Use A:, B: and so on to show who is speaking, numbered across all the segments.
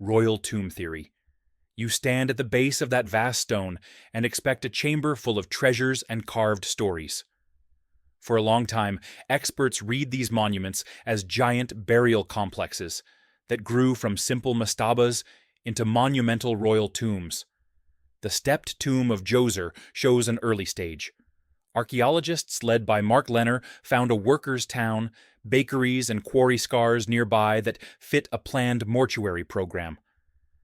A: royal tomb theory. You stand at the base of that vast stone and expect a chamber full of treasures and carved stories. For a long time, experts read these monuments as giant burial complexes that grew from simple mastabas into monumental royal tombs. The stepped tomb of Djoser shows an early stage. Archaeologists led by Mark Lenner found a workers' town, bakeries and quarry scars nearby that fit a planned mortuary program.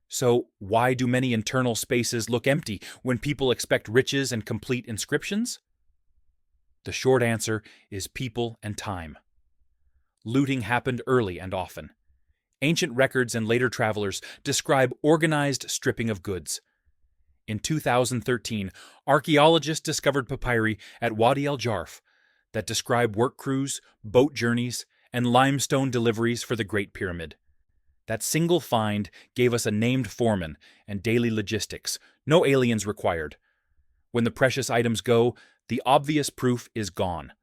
A: So why do many internal spaces look empty when people expect riches and complete inscriptions? The short answer is people and time. Looting happened early and often. Ancient records and later travelers describe organized stripping of goods. In 2013, archaeologists discovered papyri at Wadi el-Jarf that describe work crews, boat journeys, and limestone deliveries for the Great Pyramid. That single find gave us a named foreman and daily logistics, no aliens required. When the precious items go, the obvious proof is gone.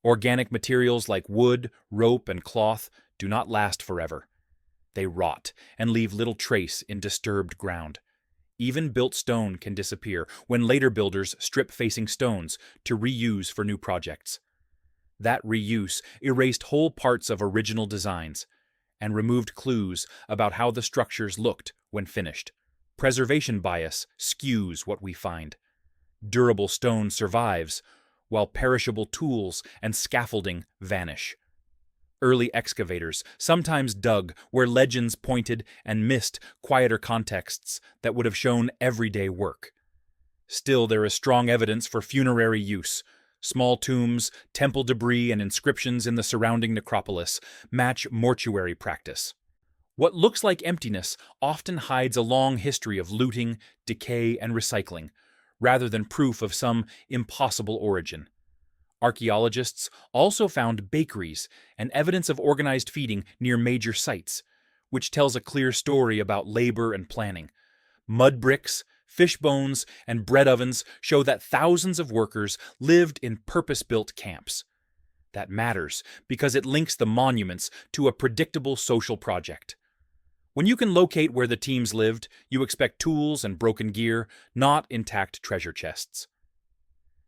A: Organic materials like wood, rope, and cloth do not last forever. They rot and leave little trace in disturbed ground. Even built stone can disappear when later builders strip facing stones to reuse for new projects. That reuse erased whole parts of original designs and removed clues about how the structures looked when finished. Preservation bias skews what we find. Durable stone survives, while perishable tools and scaffolding vanish. Early excavators sometimes dug where legends pointed and missed quieter contexts that would have shown everyday work. Still, there is strong evidence for funerary use. Small tombs, temple debris, and inscriptions in the surrounding necropolis match mortuary practice. What looks like emptiness often hides a long history of looting, decay, and recycling, rather than proof of some impossible origin. Archaeologists also found bakeries and evidence of organized feeding near major sites, which tells a clear story about labor and planning. Mud bricks, fish bones, and bread ovens show that thousands of workers lived in purpose-built camps. That matters because it links the monuments to a predictable social project. When you can locate where the teams lived, you expect tools and broken gear, not intact treasure chests.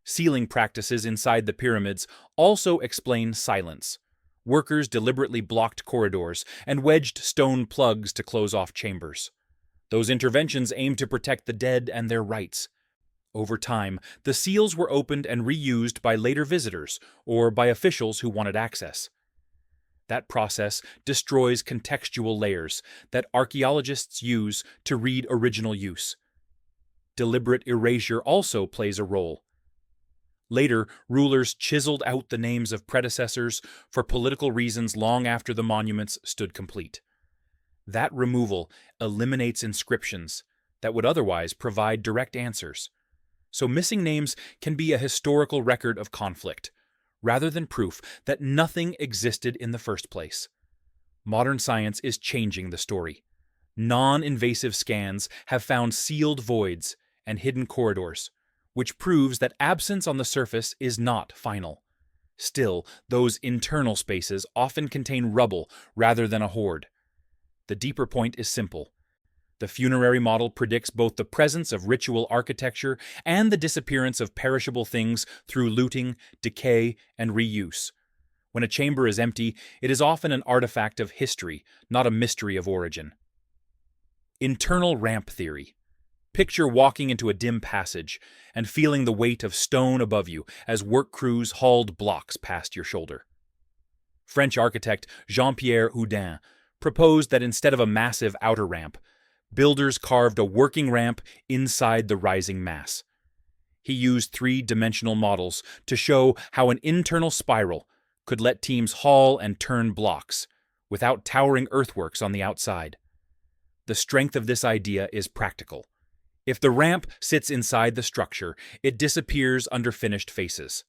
A: Sealing practices inside the pyramids also explain silence. Workers deliberately blocked corridors and wedged stone plugs to close off chambers. Those interventions aimed to protect the dead and their rights. Over time, the seals were opened and reused by later visitors or by officials who wanted access. That process destroys contextual layers that archaeologists use to read original use. Deliberate erasure also plays a role. Later, rulers chiseled out the names of predecessors for political reasons long after the monuments stood complete. That removal eliminates inscriptions that would otherwise provide direct answers. So missing names can be a historical record of conflict, rather than proof that nothing existed in the first place. Modern science is changing the story. Non-invasive scans have found sealed voids and hidden corridors, which proves that absence on the surface is not final. Still, those internal spaces often contain rubble rather than a hoard. The deeper point is simple. The funerary model predicts both the presence of ritual architecture and the disappearance of perishable things through looting, decay, and reuse. When a chamber is empty, it is often an artifact of history, not a mystery of origin. Internal ramp theory. Picture walking into a dim passage and feeling the weight of stone above you as work crews hauled blocks past your shoulder. French architect Jean-Pierre Houdin proposed that instead of a massive outer ramp, builders carved a working ramp inside the rising mass. He used three-dimensional models to show how an internal spiral could let teams haul and turn blocks without towering earthworks on the outside. The strength of this idea is practical. If the ramp sits inside the structure, it disappears under finished faces.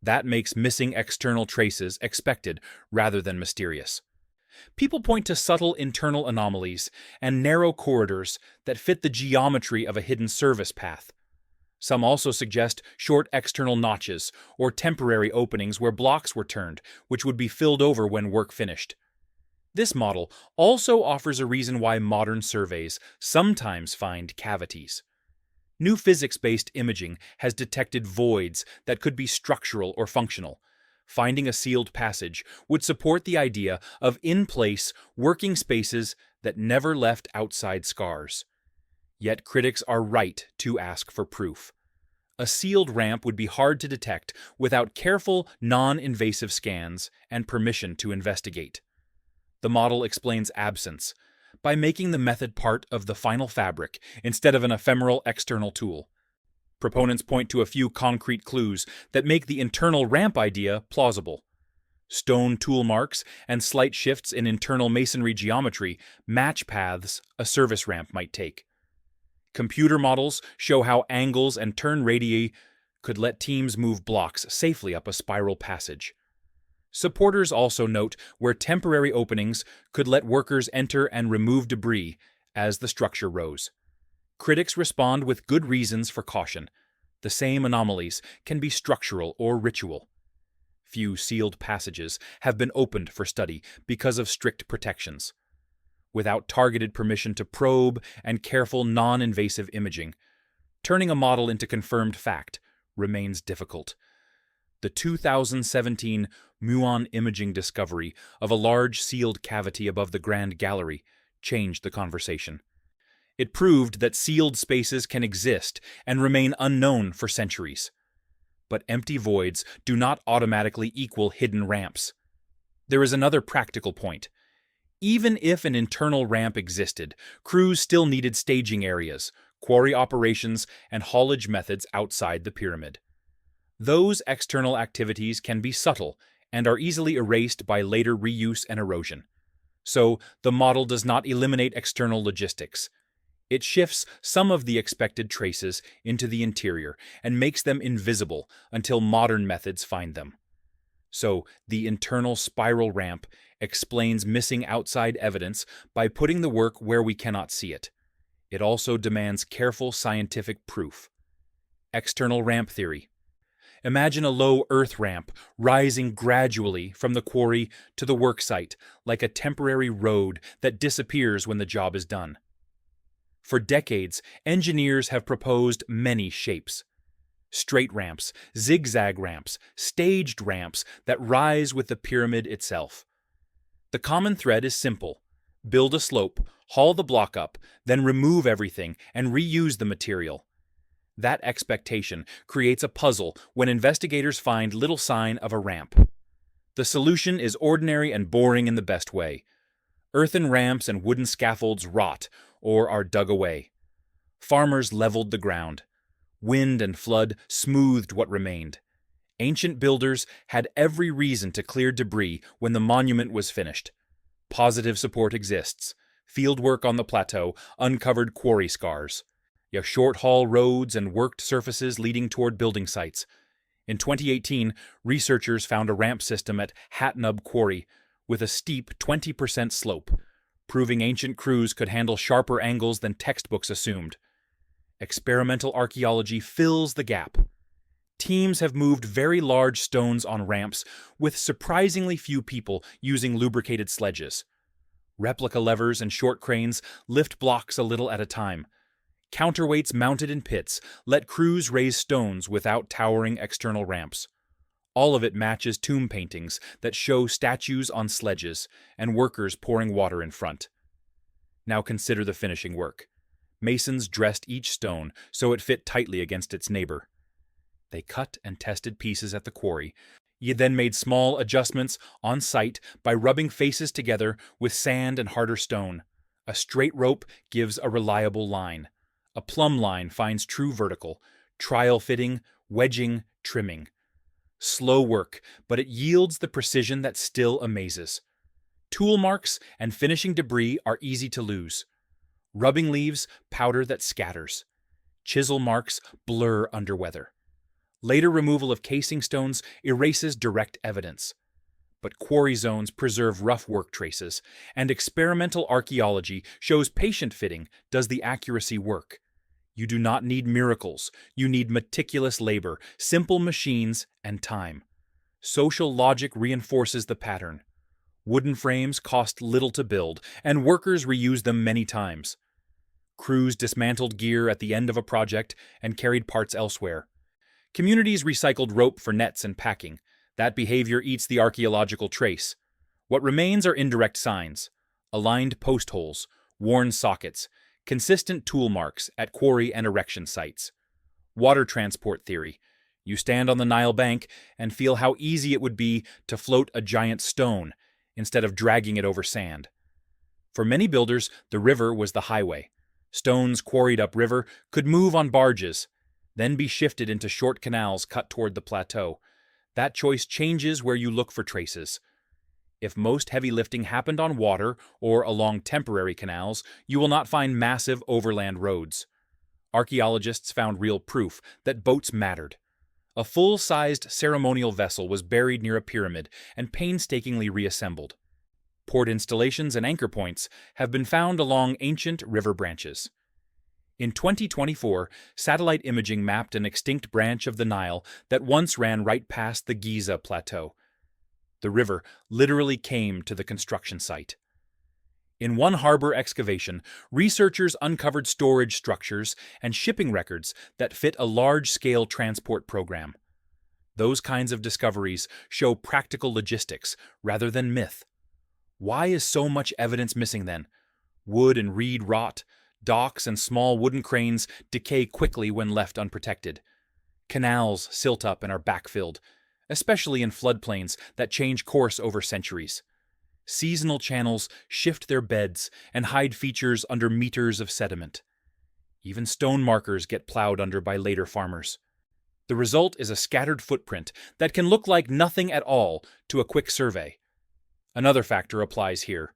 A: That makes missing external traces expected rather than mysterious. People point to subtle internal anomalies and narrow corridors that fit the geometry of a hidden service path. Some also suggest short external notches or temporary openings where blocks were turned, which would be filled over when work finished. This model also offers a reason why modern surveys sometimes find cavities. New physics-based imaging has detected voids that could be structural or functional. Finding a sealed passage would support the idea of in-place, working spaces that never left outside scars. Yet critics are right to ask for proof. A sealed ramp would be hard to detect without careful, non-invasive scans and permission to investigate. The model explains absence by making the method part of the final fabric instead of an ephemeral external tool. Proponents point to a few concrete clues that make the internal ramp idea plausible. Stone tool marks and slight shifts in internal masonry geometry match paths a service ramp might take. Computer models show how angles and turn radii could let teams move blocks safely up a spiral passage. Supporters also note where temporary openings could let workers enter and remove debris as the structure rose. Critics respond with good reasons for caution. The same anomalies can be structural or ritual. Few sealed passages have been opened for study because of strict protections. Without targeted permission to probe and careful non-invasive imaging, turning a model into confirmed fact remains difficult. The 2017 muon imaging discovery of a large sealed cavity above the Grand Gallery changed the conversation. It proved that sealed spaces can exist and remain unknown for centuries. But empty voids do not automatically equal hidden ramps. There is another practical point. Even if an internal ramp existed, crews still needed staging areas, quarry operations, and haulage methods outside the pyramid. Those external activities can be subtle and are easily erased by later reuse and erosion. So, the model does not eliminate external logistics. It shifts some of the expected traces into the interior and makes them invisible until modern methods find them. So, the internal spiral ramp explains missing outside evidence by putting the work where we cannot see it. It also demands careful scientific proof. External ramp theory. Imagine a low earth ramp rising gradually from the quarry to the worksite like a temporary road that disappears when the job is done. For decades, engineers have proposed many shapes. Straight ramps, zigzag ramps, staged ramps that rise with the pyramid itself. The common thread is simple. Build a slope, haul the block up, then remove everything and reuse the material. That expectation creates a puzzle when investigators find little sign of a ramp. The solution is ordinary and boring in the best way. Earthen ramps and wooden scaffolds rot or are dug away. Farmers leveled the ground. Wind and flood smoothed what remained. Ancient builders had every reason to clear debris when the monument was finished. Positive support exists. Fieldwork on the plateau uncovered quarry scars. Short-haul roads and worked surfaces leading toward building sites. In 2018, researchers found a ramp system at Hatnub Quarry with a steep 20% slope, proving ancient crews could handle sharper angles than textbooks assumed. Experimental archaeology fills the gap. Teams have moved very large stones on ramps with surprisingly few people using lubricated sledges. Replica levers and short cranes lift blocks a little at a time. Counterweights mounted in pits let crews raise stones without towering external ramps. All of it matches tomb paintings that show statues on sledges and workers pouring water in front. Now consider the finishing work. Masons dressed each stone so it fit tightly against its neighbor. They cut and tested pieces at the quarry, yet then made small adjustments on site by rubbing faces together with sand and harder stone. A straight rope gives a reliable line. A plumb line finds true vertical, trial fitting, wedging, trimming. Slow work, but it yields the precision that still amazes. Tool marks and finishing debris are easy to lose. Rubbing leaves powder that scatters. Chisel marks blur under weather. Later removal of casing stones erases direct evidence. But quarry zones preserve rough work traces, and experimental archaeology shows patient fitting does the accuracy work. You do not need miracles, you need meticulous labor, simple machines, and time. Social logic reinforces the pattern. Wooden frames cost little to build, and workers reused them many times. Crews dismantled gear at the end of a project and carried parts elsewhere. Communities recycled rope for nets and packing. That behavior eats the archaeological trace. What remains are indirect signs: aligned post holes, worn sockets, consistent tool marks at quarry and erection sites. Water transport theory. You stand on the Nile bank and feel how easy it would be to float a giant stone instead of dragging it over sand. For many builders, the river was the highway. Stones quarried upriver could move on barges, then be shifted into short canals cut toward the plateau. That choice changes where you look for traces. If most heavy lifting happened on water or along temporary canals, you will not find massive overland roads. Archaeologists found real proof that boats mattered. A full-sized ceremonial vessel was buried near a pyramid and painstakingly reassembled. Port installations and anchor points have been found along ancient river branches. In 2024, satellite imaging mapped an extinct branch of the Nile that once ran right past the Giza Plateau. The river literally came to the construction site. In one harbor excavation, researchers uncovered storage structures and shipping records that fit a large-scale transport program. Those kinds of discoveries show practical logistics rather than myth. Why is so much evidence missing then? Wood and reed rot, docks and small wooden cranes decay quickly when left unprotected. Canals silt up and are backfilled, especially in floodplains that change course over centuries. Seasonal channels shift their beds and hide features under meters of sediment. Even stone markers get plowed under by later farmers. The result is a scattered footprint that can look like nothing at all to a quick survey. Another factor applies here.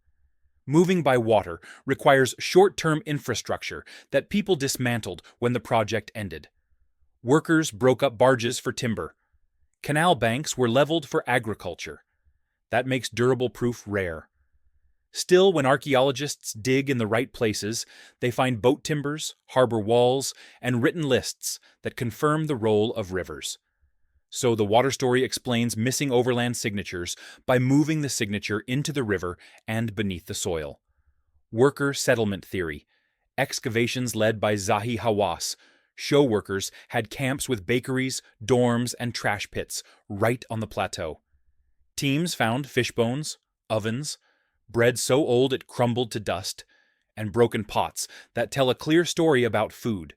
A: Moving by water requires short-term infrastructure that people dismantled when the project ended. Workers broke up barges for timber. Canal banks were leveled for agriculture. That makes durable proof rare. Still, when archaeologists dig in the right places, they find boat timbers, harbor walls, and written lists that confirm the role of rivers. So the water story explains missing overland signatures by moving the signature into the river and beneath the soil. Worker settlement theory. Excavations led by Zahi Hawass show workers had camps with bakeries, dorms, and trash pits right on the plateau. Teams found fish bones, ovens, bread so old it crumbled to dust, and broken pots that tell a clear story about food.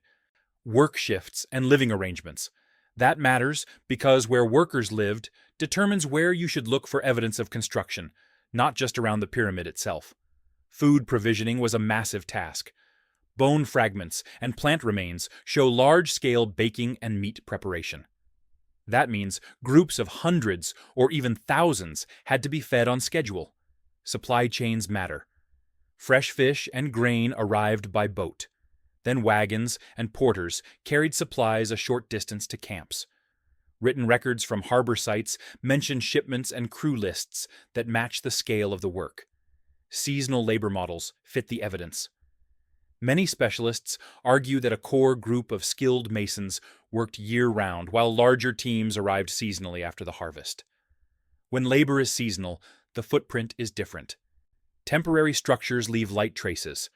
A: Work shifts and living arrangements. That matters because where workers lived determines where you should look for evidence of construction, not just around the pyramid itself. Food provisioning was a massive task. Bone fragments and plant remains show large-scale baking and meat preparation. That means groups of hundreds or even thousands had to be fed on schedule. Supply chains matter. Fresh fish and grain arrived by boat. Then wagons and porters carried supplies a short distance to camps. Written records from harbor sites mention shipments and crew lists that match the scale of the work. Seasonal labor models fit the evidence. Many specialists argue that a core group of skilled masons worked year-round while larger teams arrived seasonally after the harvest. When labor is seasonal, the footprint is different. Temporary structures leave light traces.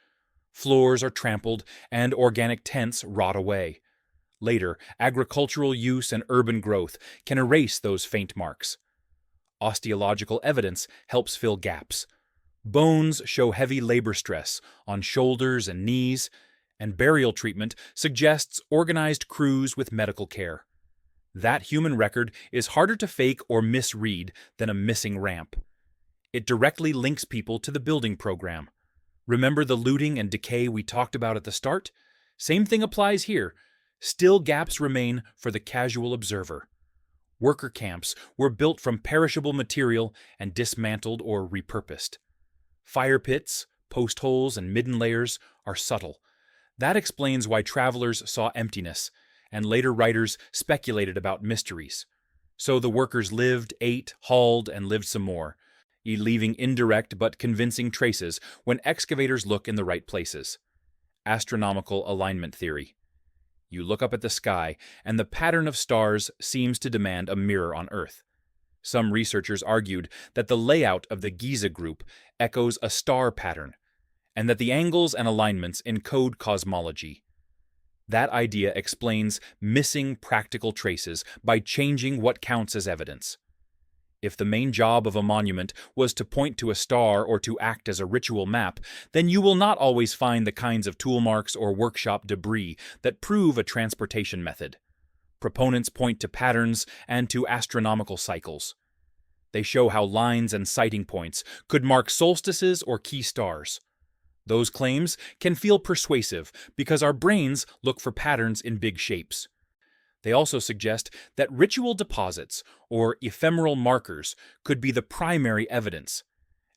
A: Floors are trampled, and organic tents rot away. Later, agricultural use and urban growth can erase those faint marks. Osteological evidence helps fill gaps. Bones show heavy labor stress on shoulders and knees, and burial treatment suggests organized crews with medical care. That human record is harder to fake or misread than a missing ramp. It directly links people to the building program. Remember the looting and decay we talked about at the start? Same thing applies here. Still gaps remain for the casual observer. Worker camps were built from perishable material and dismantled or repurposed. Fire pits, post holes, and midden layers are subtle. That explains why travelers saw emptiness, and later writers speculated about mysteries. So the workers lived, ate, hauled, and lived some more, leaving indirect but convincing traces when excavators look in the right places. Astronomical alignment theory. You look up at the sky, and the pattern of stars seems to demand a mirror on Earth. Some researchers argued that the layout of the Giza group echoes a star pattern, and that the angles and alignments encode cosmology. That idea explains missing practical traces by changing what counts as evidence. If the main job of a monument was to point to a star or to act as a ritual map, then you will not always find the kinds of tool marks or workshop debris that prove a transportation method. Proponents point to patterns and to astronomical cycles. They show how lines and sighting points could mark solstices or key stars. Those claims can feel persuasive because our brains look for patterns in big shapes. They also suggest that ritual deposits, or ephemeral markers, could be the primary evidence,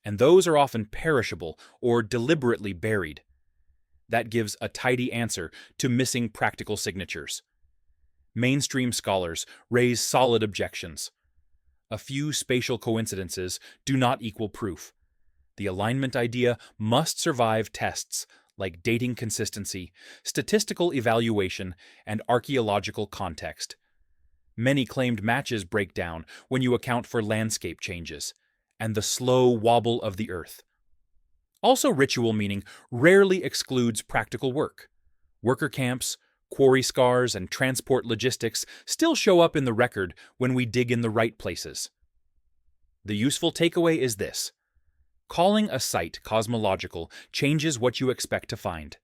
A: and those are often perishable or deliberately buried. That gives a tidy answer to missing practical signatures. Mainstream scholars raise solid objections. A few spatial coincidences do not equal proof. The alignment idea must survive tests like dating consistency, statistical evaluation, and archaeological context. Many claimed matches break down when you account for landscape changes and the slow wobble of the earth. Also, ritual meaning rarely excludes practical work. Worker camps, quarry scars, and transport logistics still show up in the record when we dig in the right places. The useful takeaway is this: calling a site cosmological changes what you expect to find.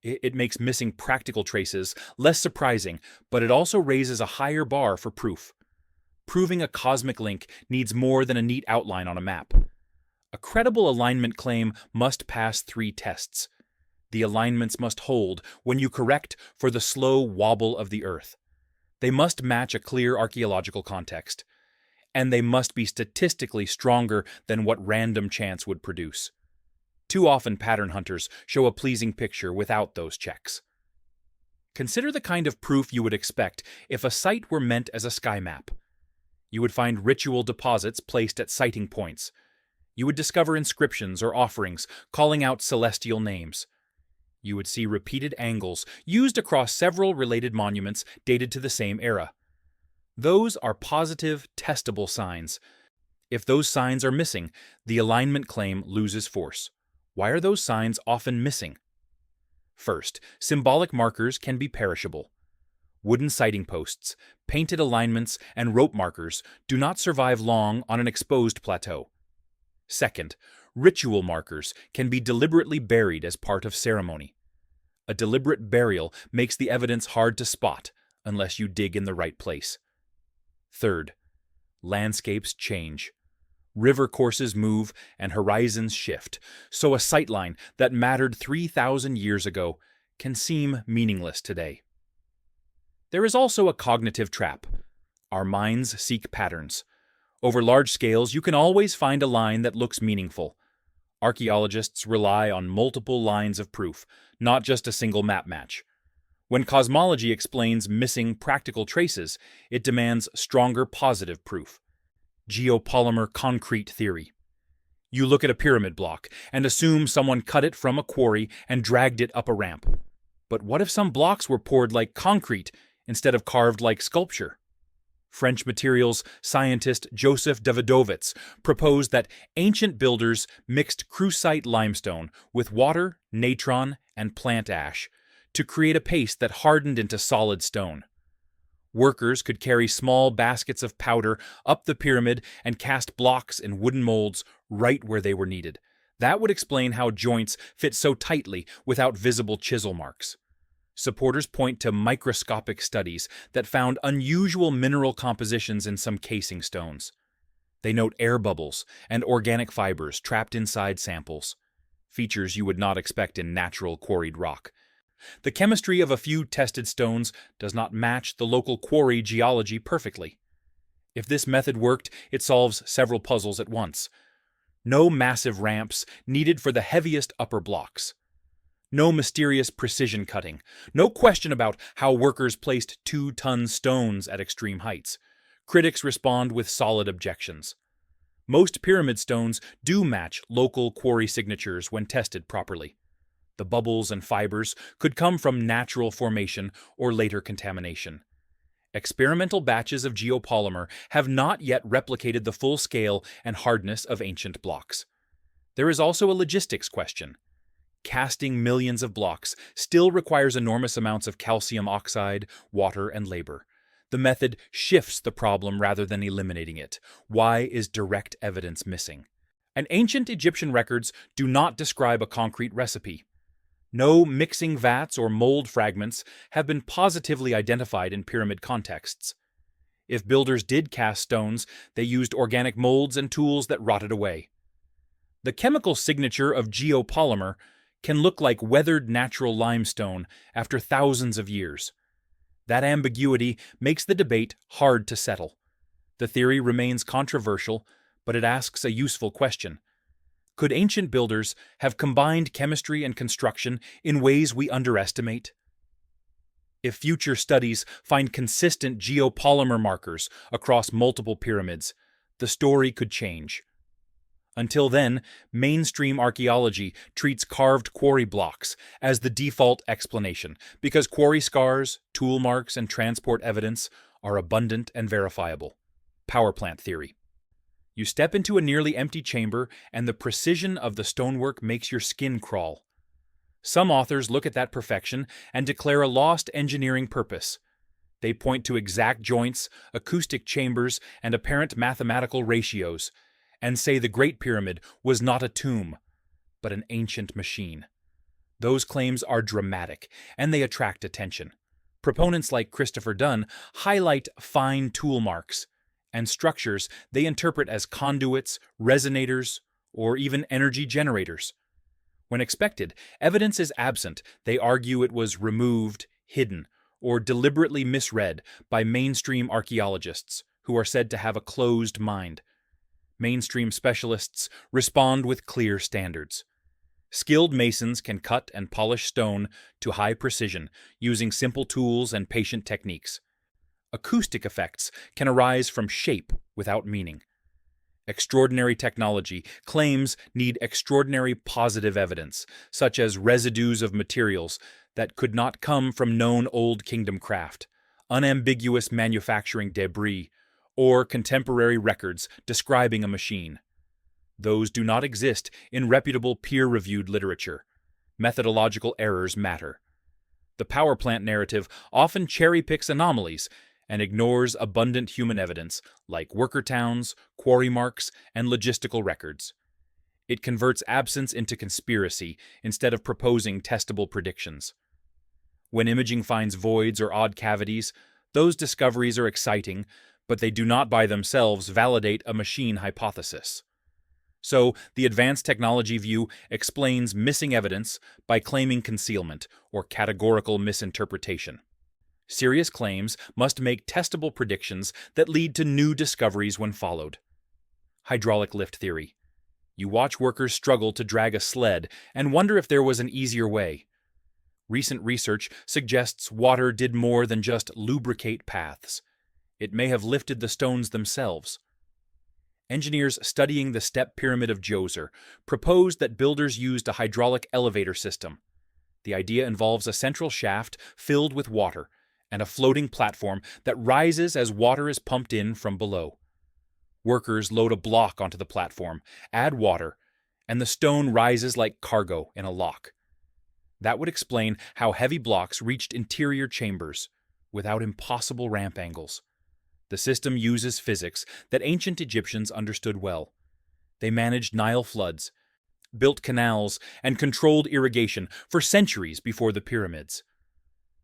A: It makes missing practical traces less surprising, but it also raises a higher bar for proof. Proving a cosmic link needs more than a neat outline on a map. A credible alignment claim must pass 3 tests. The alignments must hold when you correct for the slow wobble of the Earth. They must match a clear archaeological context. And they must be statistically stronger than what random chance would produce. Too often pattern hunters show a pleasing picture without those checks. Consider the kind of proof you would expect if a site were meant as a sky map. You would find ritual deposits placed at sighting points. You would discover inscriptions or offerings calling out celestial names. You would see repeated angles used across several related monuments dated to the same era. Those are positive, testable signs. If those signs are missing, the alignment claim loses force. Why are those signs often missing? First, symbolic markers can be perishable. Wooden sighting posts, painted alignments, and rope markers do not survive long on an exposed plateau. Second, ritual markers can be deliberately buried as part of ceremony. A deliberate burial makes the evidence hard to spot unless you dig in the right place. Third, landscapes change. River courses move and horizons shift, so a sightline that mattered 3,000 years ago can seem meaningless today. There is also a cognitive trap. Our minds seek patterns. Over large scales, you can always find a line that looks meaningful. Archaeologists rely on multiple lines of proof, not just a single map match. When cosmology explains missing practical traces, it demands stronger positive proof. Geopolymer concrete theory. You look at a pyramid block and assume someone cut it from a quarry and dragged it up a ramp. But what if some blocks were poured like concrete instead of carved like sculpture? French materials scientist Joseph Davidovits proposed that ancient builders mixed crusite limestone with water, natron, and plant ash to create a paste that hardened into solid stone. Workers could carry small baskets of powder up the pyramid and cast blocks in wooden molds right where they were needed. That would explain how joints fit so tightly without visible chisel marks. Supporters point to microscopic studies that found unusual mineral compositions in some casing stones. They note air bubbles and organic fibers trapped inside samples, features you would not expect in natural quarried rock. The chemistry of a few tested stones does not match the local quarry geology perfectly. If this method worked, it solves several puzzles at once. No massive ramps needed for the heaviest upper blocks. No mysterious precision cutting. No question about how workers placed 2-ton stones at extreme heights. Critics respond with solid objections. Most pyramid stones do match local quarry signatures when tested properly. The bubbles and fibers could come from natural formation or later contamination. Experimental batches of geopolymer have not yet replicated the full scale and hardness of ancient blocks. There is also a logistics question. Casting millions of blocks still requires enormous amounts of calcium oxide, water, and labor. The method shifts the problem rather than eliminating it. Why is direct evidence missing? And ancient Egyptian records do not describe a concrete recipe. No mixing vats or mold fragments have been positively identified in pyramid contexts. If builders did cast stones, they used organic molds and tools that rotted away. The chemical signature of geopolymer can look like weathered natural limestone after thousands of years. That ambiguity makes the debate hard to settle. The theory remains controversial, but it asks a useful question. Could ancient builders have combined chemistry and construction in ways we underestimate? If future studies find consistent geopolymer markers across multiple pyramids, the story could change. Until then, mainstream archaeology treats carved quarry blocks as the default explanation because quarry scars, tool marks, and transport evidence are abundant and verifiable. Power plant theory. You step into a nearly empty chamber and the precision of the stonework makes your skin crawl. Some authors look at that perfection and declare a lost engineering purpose. They point to exact joints, acoustic chambers, and apparent mathematical ratios, and say the Great Pyramid was not a tomb, but an ancient machine. Those claims are dramatic, and they attract attention. Proponents like Christopher Dunn highlight fine tool marks and structures they interpret as conduits, resonators, or even energy generators. When expected, evidence is absent. They argue it was removed, hidden, or deliberately misread by mainstream archaeologists who are said to have a closed mind. Mainstream specialists respond with clear standards. Skilled masons can cut and polish stone to high precision using simple tools and patient techniques. Acoustic effects can arise from shape without meaning. Extraordinary technology claims need extraordinary positive evidence, such as residues of materials that could not come from known Old Kingdom craft, unambiguous manufacturing debris, or contemporary records describing a machine. Those do not exist in reputable peer-reviewed literature. Methodological errors matter. The power plant narrative often cherry-picks anomalies and ignores abundant human evidence like worker towns, quarry marks, and logistical records. It converts absence into conspiracy instead of proposing testable predictions. When imaging finds voids or odd cavities, those discoveries are exciting, but they do not by themselves validate a machine hypothesis. So, the advanced technology view explains missing evidence by claiming concealment or categorical misinterpretation. Serious claims must make testable predictions that lead to new discoveries when followed. Hydraulic lift theory. You watch workers struggle to drag a sled and wonder if there was an easier way. Recent research suggests water did more than just lubricate paths. It may have lifted the stones themselves. Engineers studying the step pyramid of Djoser proposed that builders used a hydraulic elevator system. The idea involves a central shaft filled with water and a floating platform that rises as water is pumped in from below. Workers load a block onto the platform, add water, and the stone rises like cargo in a lock. That would explain how heavy blocks reached interior chambers without impossible ramp angles. The system uses physics that ancient Egyptians understood well. They managed Nile floods, built canals, and controlled irrigation for centuries before the pyramids.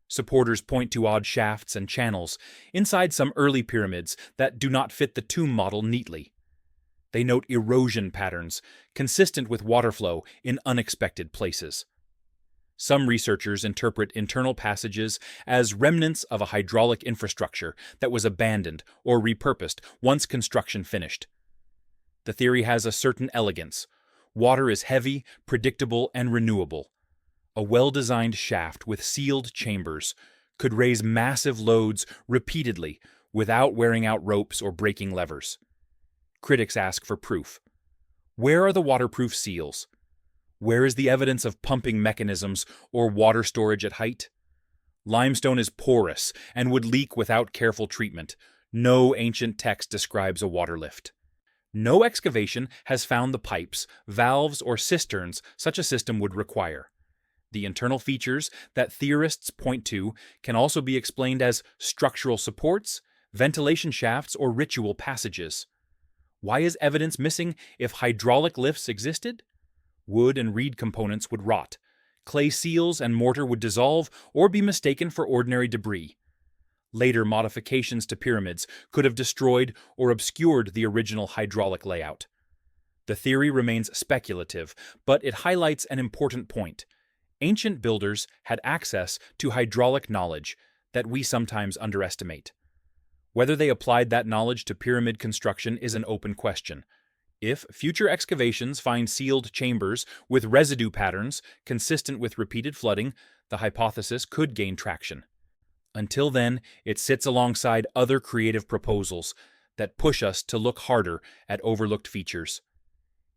A: Supporters point to odd shafts and channels inside some early pyramids that do not fit the tomb model neatly. They note erosion patterns consistent with water flow in unexpected places. Some researchers interpret internal passages as remnants of a hydraulic infrastructure that was abandoned or repurposed once construction finished. The theory has a certain elegance. Water is heavy, predictable, and renewable. A well-designed shaft with sealed chambers could raise massive loads repeatedly without wearing out ropes or breaking levers. Critics ask for proof. Where are the waterproof seals? Where is the evidence of pumping mechanisms or water storage at height? Limestone is porous and would leak without careful treatment. No ancient text describes a water lift. No excavation has found the pipes, valves, or cisterns such a system would require. The internal features that theorists point to can also be explained as structural supports, ventilation shafts, or ritual passages. Why is evidence missing if hydraulic lifts existed? Wood and reed components would rot. Clay seals and mortar would dissolve or be mistaken for ordinary debris. Later modifications to pyramids could have destroyed or obscured the original hydraulic layout. The theory remains speculative, but it highlights an important point. Ancient builders had access to hydraulic knowledge that we sometimes underestimate. Whether they applied that knowledge to pyramid construction is an open question. If future excavations find sealed chambers with residue patterns consistent with repeated flooding, the hypothesis could gain traction. Until then, it sits alongside other creative proposals that push us to look harder at overlooked features.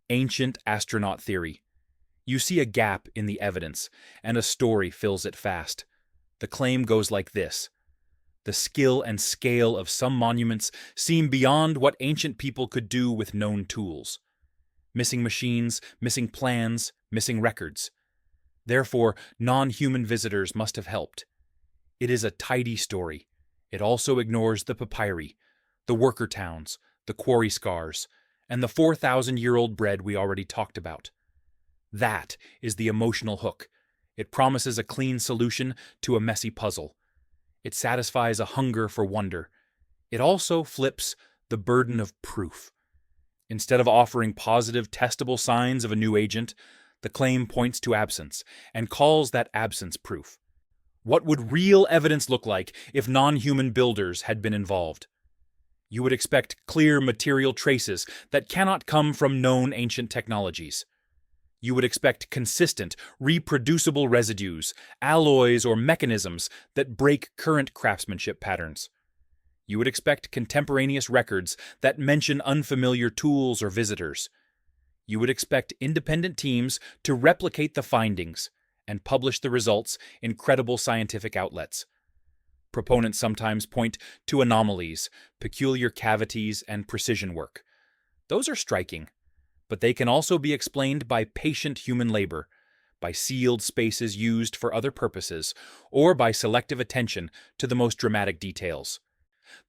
A: Ancient astronaut theory. You see a gap in the evidence, and a story fills it fast. The claim goes like this: the skill and scale of some monuments seem beyond what ancient people could do with known tools. Missing machines, missing plans, missing records. Therefore, non-human visitors must have helped. It is a tidy story. It also ignores the papyri, the worker towns, the quarry scars, and the 4,000-year-old bread we already talked about. That is the emotional hook. It promises a clean solution to a messy puzzle. It satisfies a hunger for wonder. It also flips the burden of proof. Instead of offering positive, testable signs of a new agent, the claim points to absence and calls that absence proof. What would real evidence look like if non-human builders had been involved? You would expect clear material traces that cannot come from known ancient technologies. You would expect consistent, reproducible residues, alloys, or mechanisms that break current craftsmanship patterns. You would expect contemporaneous records that mention unfamiliar tools or visitors. You would expect independent teams to replicate the findings and publish the results in credible scientific outlets. Proponents sometimes point to anomalies, peculiar cavities, and precision work. Those are striking, but they can also be explained by patient human labor, by sealed spaces used for other purposes, or by selective attention to the most dramatic details.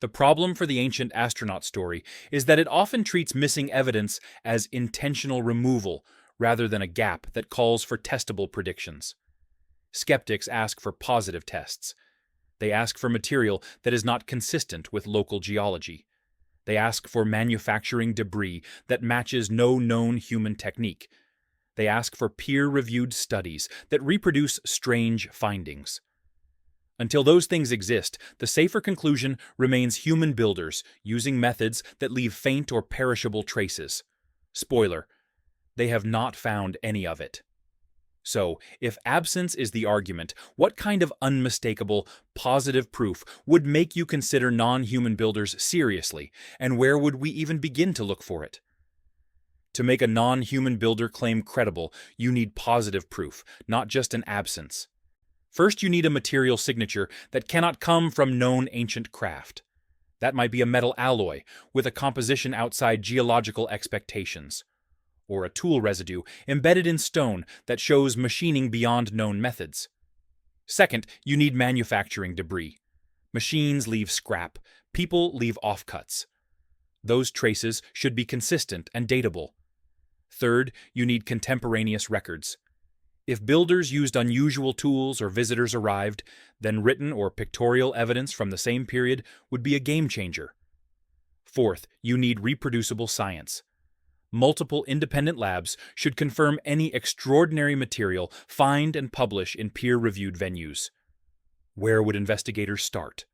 A: The problem for the ancient astronaut story is that it often treats missing evidence as intentional removal rather than a gap that calls for testable predictions. Skeptics ask for positive tests. They ask for material that is not consistent with local geology. They ask for manufacturing debris that matches no known human technique. They ask for peer-reviewed studies that reproduce strange findings. Until those things exist, the safer conclusion remains human builders using methods that leave faint or perishable traces. Spoiler: they have not found any of it. So, if absence is the argument, what kind of unmistakable, positive proof would make you consider non-human builders seriously, and where would we even begin to look for it? To make a non-human builder claim credible, you need positive proof, not just an absence. First, you need a material signature that cannot come from known ancient craft. That might be a metal alloy with a composition outside geological expectations, or a tool residue embedded in stone that shows machining beyond known methods. Second, you need manufacturing debris. Machines leave scrap, people leave offcuts. Those traces should be consistent and datable. Third, you need contemporaneous records. If builders used unusual tools or visitors arrived, then written or pictorial evidence from the same period would be a game changer. Fourth, you need reproducible science. Multiple independent labs should confirm any extraordinary material, find and publish in peer-reviewed venues. Where would investigators start?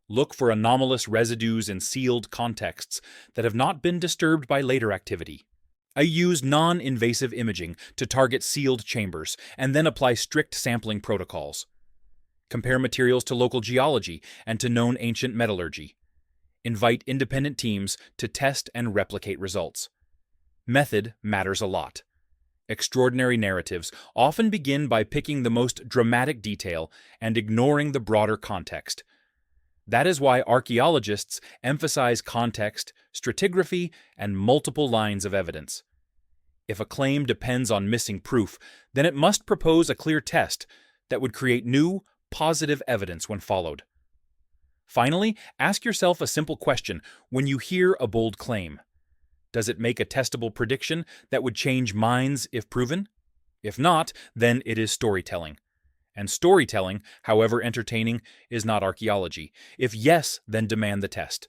A: Look for anomalous residues in sealed contexts that have not been disturbed by later activity. I use non-invasive imaging to target sealed chambers and then apply strict sampling protocols. Compare materials to local geology and to known ancient metallurgy. Invite independent teams to test and replicate results. Method matters a lot. Extraordinary narratives often begin by picking the most dramatic detail and ignoring the broader context. That is why archaeologists emphasize context, stratigraphy, and multiple lines of evidence. If a claim depends on missing proof, then it must propose a clear test that would create new, positive evidence when followed. Finally, ask yourself a simple question when you hear a bold claim. Does it make a testable prediction that would change minds if proven? If not, then it is storytelling. And storytelling, however entertaining, is not archaeology. If yes, then demand the test.